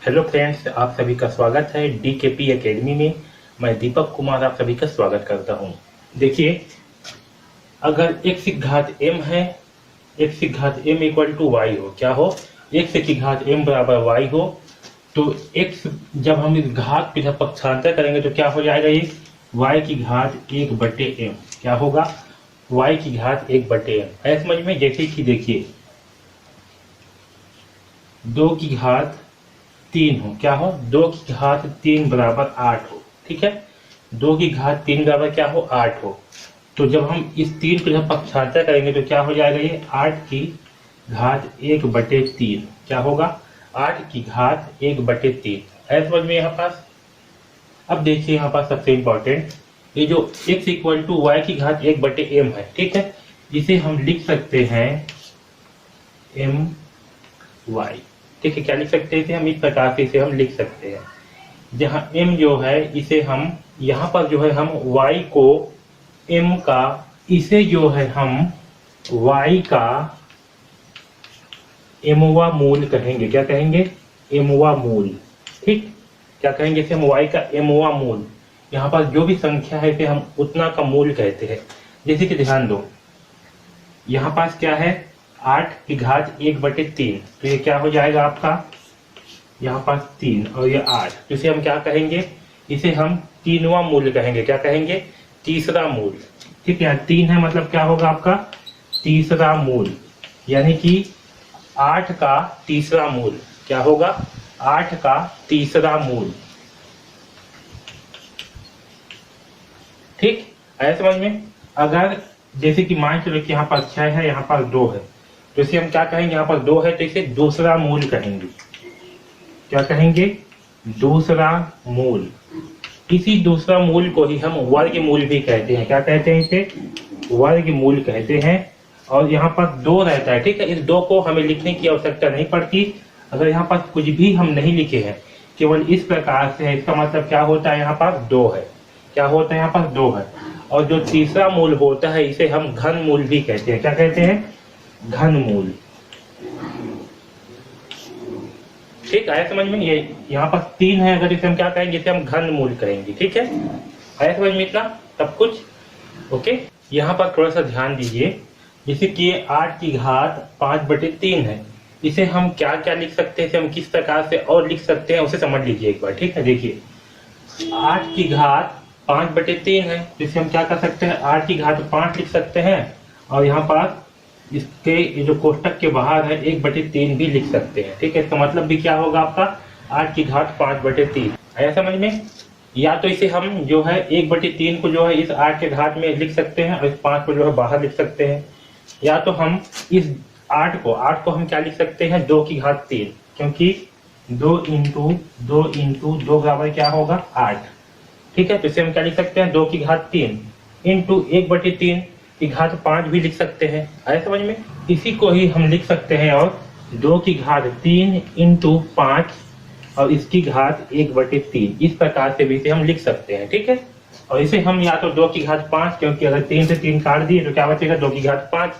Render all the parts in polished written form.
Hello friends, आप सभी का स्वागत है DKP एकेडमी में। मैं दीपक कुमार आप सभी का स्वागत करता हूं। देखिए, अगर x की घात m है, x की घात m इक्वल टू y हो, क्या हो, x की घात m बराबर y हो, तो x जब हम इस घात पे जब पक्षांतर करेंगे तो क्या हो जाएगा, ये y की घात 1/m क्या होगा, y की घात 1/m। है समझ में? जैसे कि देखिए 2 की घात 3 हो, क्या हो, 2 की घात 3 बराबर 8 हो। ठीक है, 2 की घात 3 बराबर क्या हो, 8 हो। तो जब हम इस 3 को जब पक्षांतर करेंगे तो क्या हो जाएगा, ये 8 की घात 1/3 क्या होगा, 8 की घात 1/3 है समझ में यहाँ पास। अब देखिए यहाँ पास सबसे इंपॉर्टेंट, ये जो x इक्वल टू वाई की घात 1/m है, ठीक है, इसे हम लिख सकते हैं my। ठीक है, क्या लिख सकते हैं, हम इस प्रकार से इसे हम लिख सकते हैं, जहां m जो है इसे हम यहाँ पर जो है हम y को m का, इसे जो है हम y का mवा मूल कहेंगे। क्या कहेंगे, mवा मूल। ठीक, क्या कहेंगे इसे हम y का mवा मूल। यहाँ पर जो भी संख्या है इसे हम उतना का मूल कहते हैं। जैसे कि ध्यान दो, यहाँ पास क्या है, 8 की घात 1/3, तो ये क्या हो जाएगा आपका, यहाँ पास 3 और ये 8, तो इसे हम क्या कहेंगे, इसे हम तीनवा मूल कहेंगे। क्या कहेंगे, तीसरा मूल। ठीक है, 3 है मतलब क्या होगा आपका, तीसरा मूल, यानी कि 8 का तीसरा मूल क्या होगा, 8 का तीसरा मूल। ठीक, आया समझ में। अगर जैसे कि मान चलो कि यहाँ पर 6 है, यहाँ पर 2 है, तो इसे हम क्या कहेंगे, यहाँ पर 2 है तो इसे दूसरा मूल कहेंगे। क्या कहेंगे, दूसरा मूल। इसी दूसरा मूल को ही हम वर्ग मूल भी कहते हैं। क्या कहते हैं, इसे वर्ग मूल कहते हैं। और यहाँ पर 2 रहता है, ठीक है, इस 2 को हमें लिखने की आवश्यकता नहीं पड़ती। अगर यहाँ पर कुछ भी हम नहीं लिखे हैं, केवल इस प्रकार से है, इसका मतलब क्या होता है, यहाँ पर 2 है। क्या होता है, यहाँ पर 2 है। और जो तीसरा मूल होता है इसे हम घन मूल भी कहते हैं। क्या कहते हैं, घन मूल। ठीक, आया समझ में। ये यहाँ पर 3 है, अगर इसे हम क्या कहेंगे, इसे हम घन मूल कहेंगे। ठीक है, आया समझ में इतना सब कुछ। ओके, यहाँ पर थोड़ा सा ध्यान दीजिए, जैसे कि 8 की घात 5/3 है, इसे हम क्या क्या लिख सकते हैं, इसे हम किस प्रकार से और लिख सकते हैं उसे समझ लीजिए एक बार। ठीक है, देखिए 8 की घात 5/3 है, तो इसे हम क्या कर सकते हैं, 8 की घात 5 लिख सकते हैं, और यहाँ पर इसके ये जो कोष्टक के बाहर है 1/3 भी लिख सकते हैं। ठीक है, इसका मतलब भी क्या होगा आपका, 8 की घात 5/3। आया समझ में। या तो इसे हम जो है 1/3 को जो है इस 8 के घात में लिख सकते हैं और इस 5 को जो है बाहर लिख सकते हैं। या तो हम इस 8 को हम क्या लिख सकते हैं, 2 की घात 3, क्योंकि 2 इंटू 2 बराबर क्या होगा, 8। ठीक है, तो इसे हम क्या लिख सकते हैं, 2 की घात 3 इंटू 1/3 की घात 5 भी लिख सकते हैं। आया समझ में। इसी को ही हम लिख सकते हैं और 2 की घात 3 इंटू 5 और इसकी घात 1/3, इस प्रकार से भी इसे हम लिख सकते हैं। ठीक है, और इसे हम या तो 2 की घात 5, क्योंकि अगर 3 से 3 काट दिए तो क्या बचेगा, 2 की घात 5,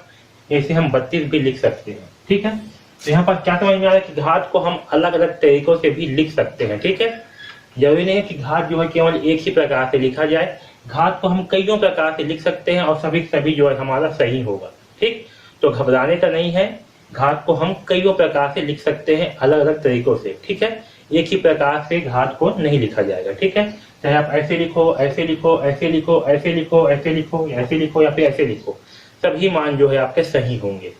ऐसे हम 32 भी लिख सकते हैं। ठीक है, तो यहाँ पर क्या समझ में आ रहा है कि घात को हम अलग अलग तरीकों से भी लिख सकते हैं। ठीक है, जरूरी नहीं है कि घात जो है केवल एक ही प्रकार से लिखा जाए, घात को हम कईयों प्रकार से लिख सकते हैं और सभी जो है हमारा सही होगा। ठीक, तो घबराने का नहीं है, घात को हम कईयों प्रकार से लिख सकते हैं अलग अलग तरीकों से। ठीक है, एक ही प्रकार से घात को नहीं लिखा जाएगा। ठीक है, चाहे आप ऐसे लिखो, ऐसे लिखो, ऐसे लिखो, ऐसे लिखो, ऐसे लिखो, ऐसे लिखो या फिर ऐसे लिखो, सभी मान जो है आपके सही होंगे।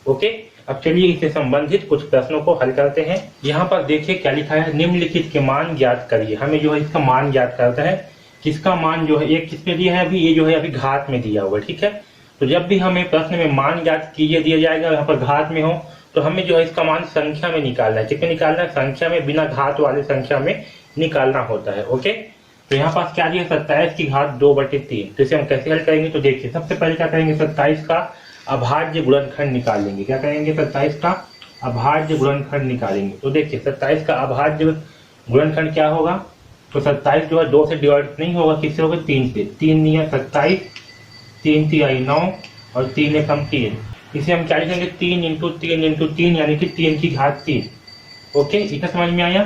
ओके, अब चलिए इससे संबंधित कुछ प्रश्नों को हल करते हैं। यहाँ पर देखिए क्या लिखा है, निम्नलिखित के मान ज्ञात करिए। हमें जो है इसका मान ज्ञात करता है, किसका मान जो है, एक किसमें दिया है अभी, ये जो है अभी घात में दिया हुआ है। ठीक है, तो जब भी हमें प्रश्न में मान ज्ञात कीजिए दिया जाएगा, यहाँ पर घात में हो, तो हमें जो है इसका मान संख्या में निकालना है। कितने निकालना है, संख्या में, बिना घात वाले संख्या में निकालना होता है। ओके, तो यहाँ पास क्या दिया, 27 की घात 2/3, तो इसे हम कैसे हल करेंगे, तो देखिए सबसे पहले क्या करेंगे, 27 का अभाज्य गुणनखंड निकालेंगे। क्या करेंगे, 27 का अभाज्य गुणनखंड निकालेंगे। तो देखिए 27 का अभाज्य गुणनखंड क्या होगा, तो 27 जो है 2 से डिवाइड नहीं होगा, किससे होगा, 3 से। 3 नहीं है 27, 3 3 9 और 3 1 3। इसे हम क्या लिखेंगे, 3 इंटू 3 इंटू 3, यानी कि 3 की घात 3। ओके, इतना समझ में आया।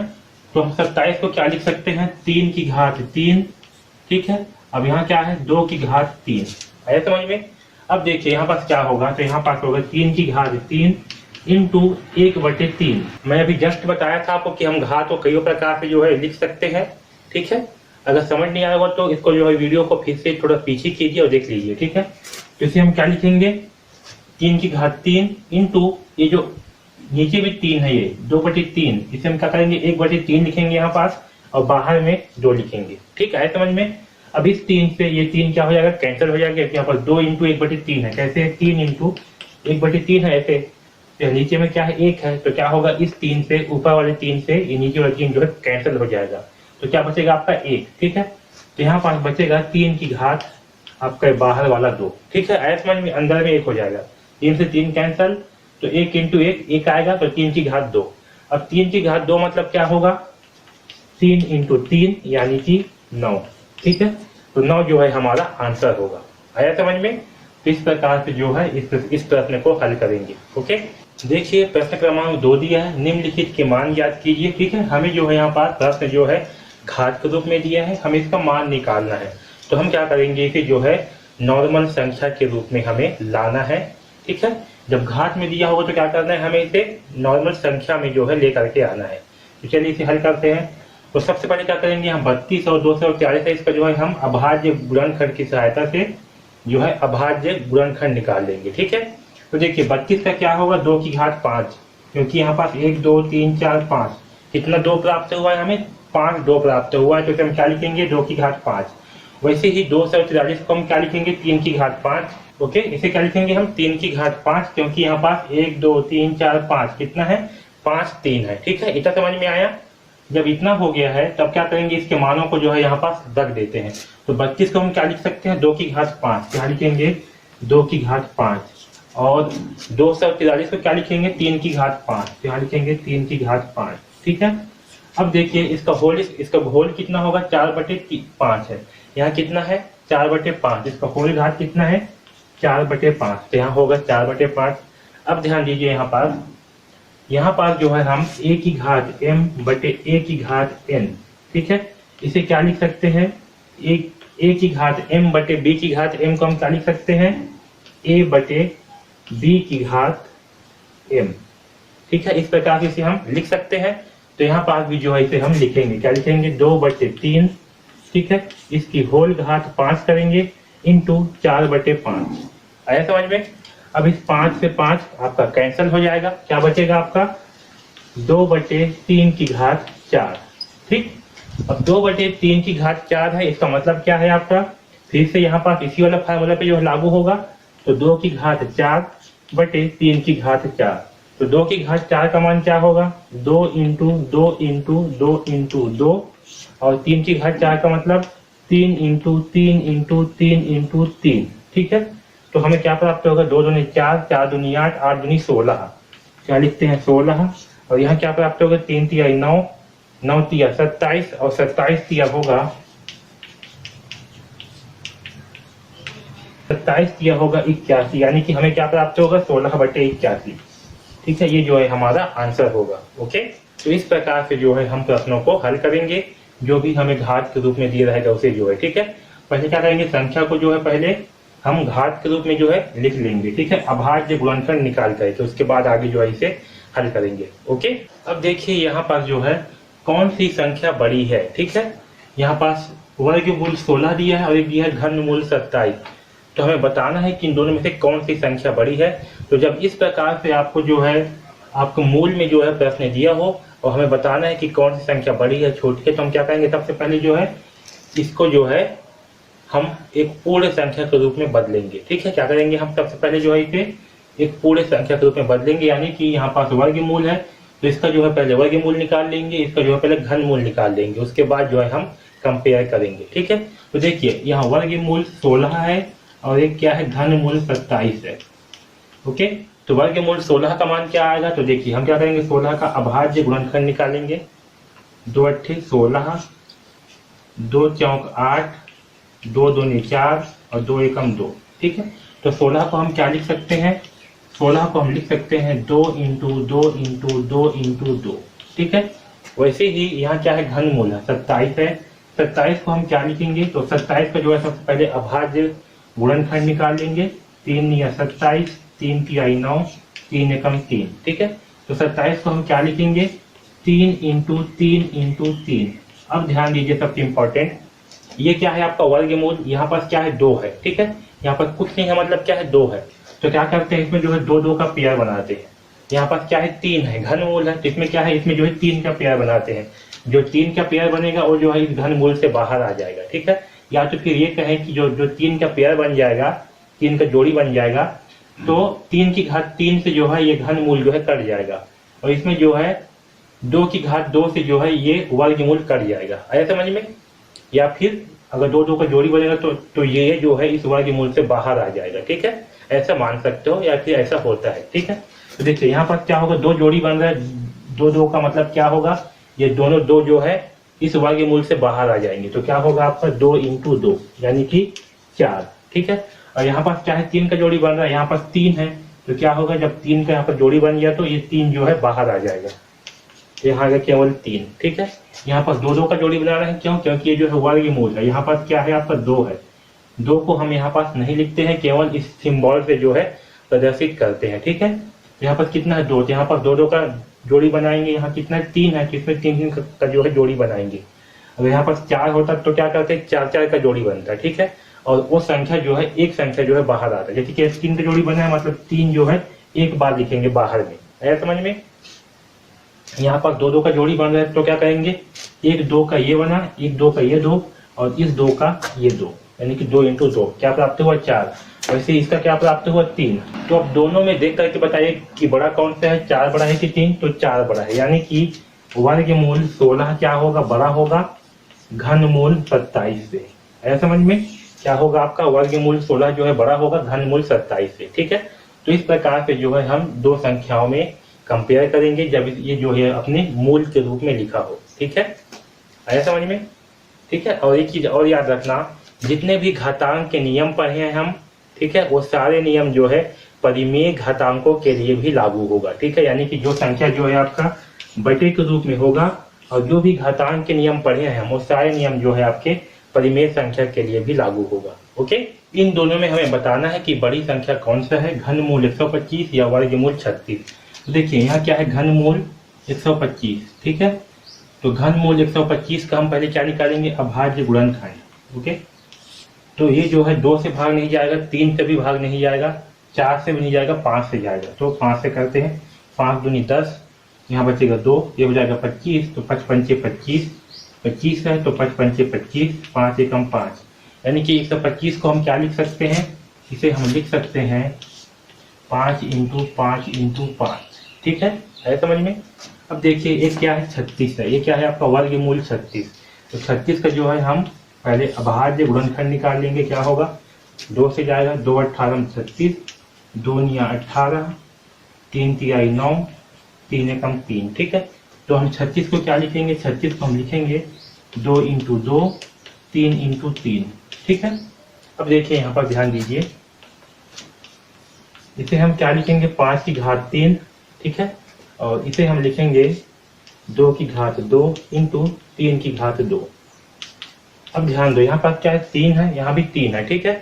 तो हम 27 को क्या लिख सकते हैं, 3 की घात 3, ठीक है। अब यहाँ क्या है, 2 की घात 3, आया समझ में। अब देखिए यहाँ पास क्या होगा, तो यहाँ पास होगा 3 की घात 3 इंटू 1/3। मैं अभी जस्ट बताया था आपको कि हम घात को कई प्रकार से जो है लिख सकते हैं, ठीक है। अगर समझ नहीं आएगा तो इसको जो है वीडियो को फिर से थोड़ा पीछे कीजिए और देख लीजिए, ठीक है। तो इसे हम क्या लिखेंगे, 3 की घात 3 इंटू ये जो नीचे भी 3 है, ये 2/3, इसे हम क्या करेंगे 1/3 लिखेंगे यहाँ पास, और बाहर में 2 लिखेंगे, ठीक है समझ में। अब इस 3 से ये 3 क्या हो जाएगा, कैंसिल हो जाएगा। यहाँ पर 2 इंटू 1/3 है, कैसे है, 3 इंटू 1/3 है ऐसे। तो नीचे में क्या है, 1 है, तो क्या होगा, इस 3 से ऊपर वाले 3 से ये नीचे वाले 3 जो है कैंसिल हो जाएगा। तो क्या बचेगा आपका 1, ठीक है। तो यहाँ पास बचेगा 3 की घात आपका बाहर वाला 2, ठीक है। आया समझ में, अंदर में 1 हो जाएगा, 3 से 3 कैंसिल, तो 1 इंटू 1 आएगा, तो 3 की घात 2। अब 3 की घात 2 मतलब क्या होगा, 3 इंटू 3 यानी कि 9, ठीक है। तो 9 जो है हमारा आंसर होगा। आया समझ में। तो इस प्रकार से जो है इस प्रश्न को हल करेंगे। ओके, देखिए प्रश्न क्रमांक 2 दिया है, निम्नलिखित के मान याद कीजिए, ठीक है। हमें जो है यहाँ पर प्रश्न जो है घात के रूप में दिया है, हमें इसका मान निकालना है। तो हम क्या करेंगे कि जो है नॉर्मल संख्या के रूप में हमें लाना है, ठीक है। जब घात में दिया होगा तो क्या करना है, हमें इसे नॉर्मल संख्या में जो है लेकर के आना है। तो चलिए इसे हल करते हैं। तो सबसे पहले क्या करेंगे, हम 32 और 240 है, इसका जो है हम अभाज्य गुणनखंड की सहायता से जो है अभाज्य गुणनखंड निकाल लेंगे, ठीक है। तो देखिए 32 का क्या होगा, 2 की घात 5, क्योंकि यहाँ पास 1 2 3 4 5 कितना 2 प्राप्त हुआ है, हमें 5 2 प्राप्त हुआ है, तो हम क्या लिखेंगे 2 की घात 5। वैसे ही 243 को हम क्या लिखेंगे 3 की घात 5। ओके, इसे क्या लिखेंगे हम 3 की घात 5, क्योंकि यहाँ पास 1 2 3 4 5 कितना है, 5 3 है, ठीक है। इतना समझ में आया। जब इतना हो गया है तब क्या करेंगे, इसके मानों को जो है यहाँ पास रख देते हैं। तो 32 को हम क्या लिख सकते हैं, 2 की घात 5, क्या लिखेंगे 2 की घात 5, और 243 को क्या लिखेंगे 3 की घात 5, क्या लिखेंगे 3 की घात 5, ठीक है। अब देखिए इसका होल कितना होगा, 4/5 है, यहाँ कितना है 4/5, इसका होल घात कितना है 4/5, तो यहाँ होगा 4/5। अब ध्यान दीजिए यहाँ पास जो है हम a की घात m बटे a की घात n, ठीक है। इसे क्या लिख सकते हैं, a की घात m बटे b की घात m को हम क्या लिख सकते हैं, a बटे b की घात m, ठीक है। इस प्रकार से इसे हम लिख सकते हैं। तो यहाँ पास भी जो है इसे हम लिखेंगे, क्या लिखेंगे 2/3, ठीक है। इसकी होल घात 5 करेंगे इंटू 4/5। आया समझ में। अब इस 5 से 5 आपका कैंसिल हो जाएगा, क्या बचेगा आपका 2/3 की घात 4, ठीक। अब 2/3 की घात 4 है, इसका मतलब क्या है आपका, फिर से यहाँ पास इसी वाला फार्मूला पे जो है लागू होगा। तो 2 की घात 4/3 की घात 4, तो 2 की घात 4 का मान क्या होगा, 2 इंटू 2 इंटू 2 इंटू 2, और 3 की घात 4 का मतलब 3 इंटू 3 इंटू 3 इंटू 3, ठीक है। तो हमें क्या प्राप्त होगा, 2 दूनी 4, 4 दूनी 8, 8 दूनी 16, क्या लिखते हैं 16। और यहाँ क्या प्राप्त होगा, 3 तिया 9, 9 तिया 27, और 27 तिया होगा 81, यानी कि हमें क्या प्राप्त होगा 16/81, ठीक है। ये जो है हमारा आंसर होगा। ओके, तो इस प्रकार से जो है हम प्रश्नों को हल करेंगे, जो भी हमें घात के रूप में दिया रहेगा उसे जो है, ठीक है। पहले क्या करेंगे, संख्या को जो है पहले हम घात के रूप में जो है लिख लेंगे, ठीक है, अभाज्य गुणनखंड निकाल करके, उसके बाद आगे जो है इसे हल करेंगे। ओके, अब देखिए यहाँ पास जो है कौन सी संख्या बड़ी है, ठीक है। यहाँ पास वर्गमूल 16 दिया है और एक दिया है घनमूल 27। तो हमें बताना है कि इन दोनों में से कौन सी संख्या बड़ी है। तो जब इस प्रकार से आपको जो है आपको मूल में जो है प्रश्न दिया हो और हमें बताना है कि कौन सी संख्या बड़ी है छोटी है, तो हम क्या करेंगे, सबसे पहले जो है इसको जो है हम एक पूर्ण संख्या के रूप में बदलेंगे, ठीक है। क्या करेंगे, हम सबसे पहले जो है इसे एक पूर्ण संख्या के रूप में बदलेंगे, यानी कि यहाँ पास वर्गमूल है तो इसका जो है पहले वर्गमूल निकाल लेंगे, इसका जो है पहले घनमूल निकाल लेंगे, उसके बाद जो है हम कंपेयर करेंगे, ठीक है। तो देखिए यहाँ वर्गमूल 16 है और एक क्या है घनमूल 27 है। ओके, तो वर्गमूल 16 का मान क्या आएगा, तो देखिए हम क्या करेंगे 16 का अभाज्य गुणनखंड निकालेंगे, 2 अट्ठे 16, 2 चौक 8, 2 दूनी 4 और 2 एकम 2, ठीक है। तो 16 को हम क्या लिख सकते हैं, 16 को हम लिख सकते हैं 2 इंटू 2 इंटू 2 इंटू 2, ठीक है। वैसे ही यहाँ क्या है, घनमूल है 27 है। 27 को हम क्या लिखेंगे, तो 27 का जो है सबसे पहले अभाज्य गुणनखंड निकाल लेंगे। 3 या 27, 3 तिहाई 9, 3 एकम 3, ठीक है। तो 27 को हम क्या लिखेंगे, 3 इंटू 3 इंटू 3। अब ध्यान दीजिए सबसे इंपॉर्टेंट, ये क्या है आपका वर्गमूल, यहाँ पास क्या है 2 है, ठीक है। यहाँ पर कुछ नहीं है, मतलब क्या है 2 है। तो क्या करते हैं, इसमें जो है 2 का पेयर बनाते हैं। यहाँ पास क्या है 3 है, घनमूल है, तो इसमें क्या है, इसमें जो है 3 का पेयर बनाते हैं। जो 3 का पेयर बनेगा वो जो है इस घनमूल से बाहर आ जाएगा, ठीक है। या तो फिर ये कहें कि जो जो 3 का पेयर बन जाएगा, 3 का जोड़ी बन जाएगा, तो 3 की घात 3 से जो है ये घनमूल जो है कट जाएगा, और इसमें जो है 2 की घात 2 से जो है ये वर्गमूल कट जाएगा। आया समझ में। या फिर अगर 2 का जोड़ी बनेगा तो ये जो है इस वर्गमूल से बाहर आ जाएगा, ठीक है। ऐसा मान सकते हो, या फिर ऐसा होता है, ठीक है। तो देखिए यहाँ पर क्या होगा, 2 जोड़ी बन रहा है, 2 का मतलब क्या होगा, ये दोनों 2 जो है इस वर्गमूल से बाहर आ जाएंगे। तो क्या होगा आपका 2 इंटू 2 यानी कि 4, ठीक है। और यहाँ पर क्या है, 3 का जोड़ी बन रहा है, यहाँ पर 3 है, तो क्या होगा, जब 3 का यहाँ पर जोड़ी बन गया तो ये 3 जो है बाहर आ जाएगा, यहाँ आएगा केवल 3, ठीक है। यहाँ पर 2 का जोड़ी बना रहे हैं, क्यों, क्योंकि ये जो है वर्गमूल है। यहाँ पर क्या है आपका 2 है, 2 को हम यहाँ पास नहीं लिखते हैं, केवल इस सिंबल से जो है प्रदर्शित करते हैं, ठीक है। यहाँ पर कितना है 2, यहाँ पर 2 का जोड़ी बनाएंगे, यहाँ कितना है 3 है, किसमें 3 का जो है जोड़ी बनाएंगे। अगर यहाँ पर 4 होता तो क्या करते हैं, 4 का जोड़ी बनता है, ठीक है। और वो संख्या जो है, एक संख्या जो है बाहर आता है, जैसे कि 3 का जोड़ी बना है, मतलब 3 जो है एक बार लिखेंगे बाहर में। आया समझ में। यहाँ पर 2 का जोड़ी बन रहा है, तो क्या करेंगे, 1 2 का ये बना, 1 2 का ये 2, और इस 2 का ये 2, यानी कि 2 इंटू 2 क्या प्राप्त हुआ 4। वैसे इसका क्या प्राप्त हुआ 3। तो अब दोनों में देख करके बताइए कि बड़ा कौन सा है, 4 बड़ा है कि 3, तो 4 बड़ा है, यानी कि वर्गमूल 16 क्या होगा, बड़ा होगा घनमूल 27 से। ऐसा समझ में, क्या होगा आपका वर्गमूल 16 जो है बड़ा होगा घनमूल 27 से, ठीक है। तो इस प्रकार से जो है हम 2 संख्याओं में कंपेयर करेंगे जब ये जो है अपने मूल के रूप में लिखा हो, ठीक है। आया समझ में, ठीक है। और एक चीज और याद रखना, जितने भी घातांक के नियम पढ़े हैं हम, ठीक है, वो सारे नियम जो है परिमेय घातांकों के लिए भी लागू होगा, ठीक है। यानी कि जो संख्या जो है आपका बटे के रूप में होगा, और जो भी घातांक के नियम पढ़े हैं हम, वो सारे नियम जो है आपके परिमेय संख्या के लिए भी लागू होगा, ओके। इन दोनों में हमें बताना है कि बड़ी संख्या कौन सा है, घनमूल 125 या वर्गमूल 36। तो देखिए यहाँ क्या है, घनमूल 125, ठीक है। तो घनमूल 125 का हम पहले क्या निकालेंगे, अभाज्य गुणनखंड, ओके। तो ये जो है 2 से भाग नहीं जाएगा, 3 से भी भाग नहीं जाएगा, 4 से भी नहीं जाएगा, 5 से जाएगा। तो 5 से करते हैं, 5 दूनी 10, यहाँ बचेगा 2, ये हो जाएगा 25, तो 5 पंचे 25, 25 है तो 5 पंचे 25, 5 एकम 5, यानी कि 125 को हम क्या लिख सकते हैं, इसे हम लिख सकते हैं 5 इंटू 5 इंटू 5, ठीक है। है समझ में। अब देखिए एक क्या है 36 है, ये क्या है आपका वर्गमूल 36। तो 36 का जो है हम पहले अभाज्य गुणनखंड निकाल लेंगे, क्या होगा, 2 से जाएगा, 2 18 36, 2 निया 18, 3 तिहाई 9, 3 एकम 3, ठीक है। तो हम 36 को क्या लिखेंगे, 36 को हम लिखेंगे 2 इंटू 2, 3 इंटू 3, ठीक है। अब देखिए यहाँ पर ध्यान दीजिए, इसे हम क्या लिखेंगे 5 की घात 3, ठीक है। और इसे हम लिखेंगे 2 की घात 2 इंटू 3 की घात 2। अब ध्यान दो, यहाँ पर क्या है 3 है, यहाँ भी 3 है, ठीक है।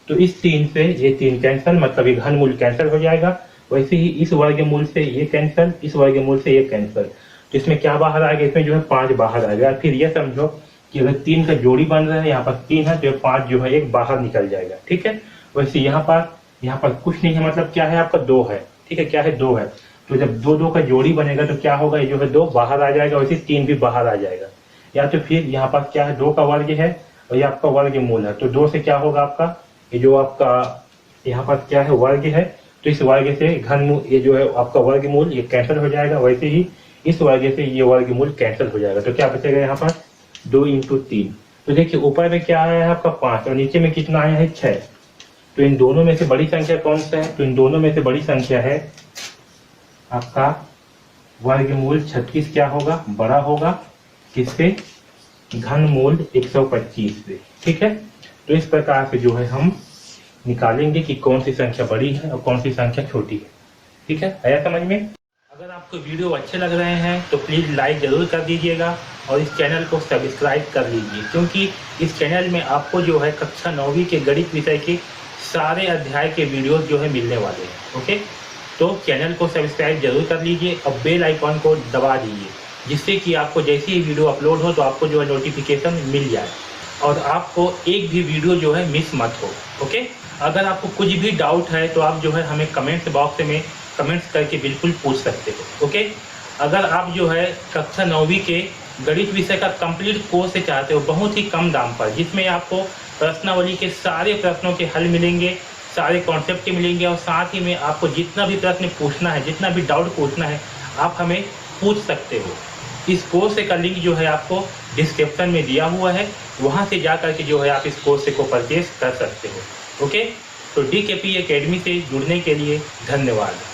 तो इस 3 से ये 3 कैंसिल, मतलब ये घनमूल कैंसिल हो जाएगा। वैसे ही इस वर्गमूल से ये कैंसिल, इस वर्गमूल से ये कैंसिल, तो इसमें क्या बाहर आएगा, इसमें जो है 5 बाहर आएगा। फिर ये समझो कि अगर 3 का जोड़ी बन रहा है, यहाँ पर 3 है, तो 5 जो है एक बाहर निकल जाएगा, ठीक है। वैसे यहाँ पर कुछ नहीं है, मतलब क्या है आपका 2 है, ठीक है, क्या है 2 है। तो जब 2 का जोड़ी बनेगा तो क्या होगा, ये जो है 2 बाहर आ जाएगा, वैसे 3 भी बाहर आ जाएगा। या तो फिर यहाँ पर क्या है 2 का वर्ग है और ये आपका वर्गमूल है, तो 2 से क्या होगा आपका, ये जो आपका यहाँ पर क्या है वर्ग है, तो इस वर्ग से घनमूल, ये जो है आपका वर्गमूल ये कैंसिल हो जाएगा। वैसे ही इस वर्ग से ये वर्गमूल कैंसिल हो जाएगा। तो क्या बचेगा यहाँ पर 2 इंटू 3। तो देखिए ऊपर में क्या आया है आपका 5 और नीचे में कितना आया है 6। तो इन दोनों में से बड़ी संख्या कौन सा है, तो इन दोनों में से बड़ी संख्या है आपका वर्गमूल 36 क्या होगा, बड़ा होगा किससे, घनमूल 125 से, ठीक है। तो इस प्रकार से जो है हम निकालेंगे कि कौन सी संख्या बड़ी है और कौन सी संख्या छोटी है, ठीक है। आया समझ में। अगर आपको वीडियो अच्छे लग रहे हैं तो प्लीज़ लाइक ज़रूर कर दीजिएगा और इस चैनल को सब्सक्राइब कर लीजिए, क्योंकि इस चैनल में आपको जो है कक्षा 9वीं के गणित विषय के सारे अध्याय के वीडियोस जो है मिलने वाले हैं। ओके, तो चैनल को सब्सक्राइब जरूर कर लीजिए और बेल आइकॉन को दबा दीजिए, जिससे कि आपको जैसे ही वीडियो अपलोड हो तो आपको जो है नोटिफिकेशन मिल जाए और आपको एक भी वीडियो जो है मिस मत हो। ओके, अगर आपको कुछ भी डाउट है तो आप जो है हमें कमेंट्स बॉक्स में कमेंट्स करके बिल्कुल पूछ सकते हो। ओके, अगर आप जो है कक्षा 9वीं के गणित विषय का कंप्लीट कोर्स चाहते हो बहुत ही कम दाम पर, जिसमें आपको प्रश्नावली के सारे प्रश्नों के हल मिलेंगे, सारे कॉन्सेप्ट मिलेंगे और साथ ही में आपको जितना भी प्रश्न पूछना है, जितना भी डाउट पूछना है, आप हमें पूछ सकते हो। इस कोर्स का लिंक जो है आपको डिस्क्रिप्शन में दिया हुआ है, वहाँ से जा करके जो है आप इस कोर्स को परचेज कर सकते हो। ओके, तो DKP एकेडमी से जुड़ने के लिए धन्यवाद।